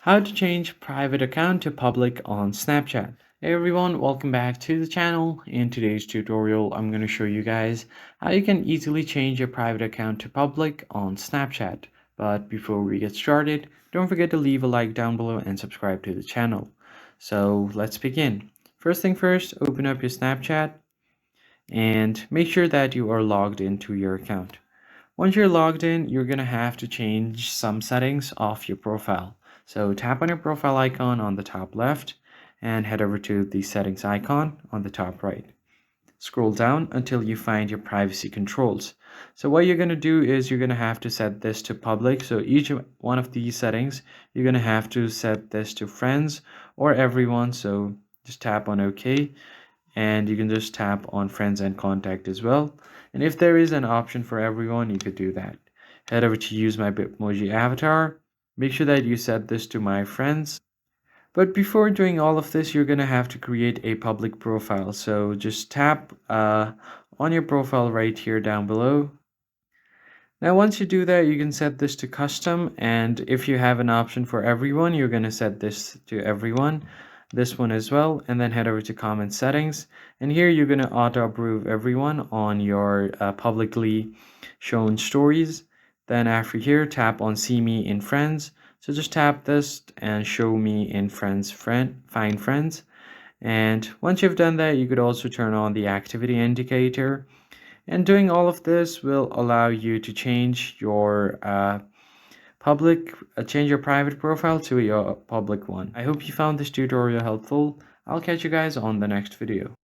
How to change private account to public on Snapchat. Hey everyone, welcome back to the channel. In today's tutorial, I'm going to show you guys how you can easily change your private account to public on Snapchat. But before we get started, don't forget to leave a like down below and subscribe to the channel. So let's begin. First thing first, open up your Snapchat and make sure that you are logged into your account. Once you're logged in, you're going to have to change some settings of your profile. So tap on your profile icon on the top left and head over to the settings icon on the top right. Scroll down until you find your privacy controls. So what you're going to do is you're going to have to set this to public. So each one of these settings, you're going to have to set this to friends or everyone. So just tap on OK, and you can just tap on friends and contact as well. And if there is an option for everyone, you could do that. Head over to use my Bitmoji avatar. Make sure that you set this to my friends. But before doing all of this, you're going to have to create a public profile. So just tap on your profile right here down below. Now, once you do that, you can set this to custom. And if you have an option for everyone, you're going to set this to everyone, this one as well, and then head over to comment settings. And here you're going to auto approve everyone on your publicly shown stories. Then after here, tap on see me in friends. So just tap this and show me in friends, find friends. And once you've done that, you could also turn on the activity indicator, and doing all of this will allow you to change your change your private profile to your public one. I hope you found this tutorial helpful. I'll catch you guys on the next video.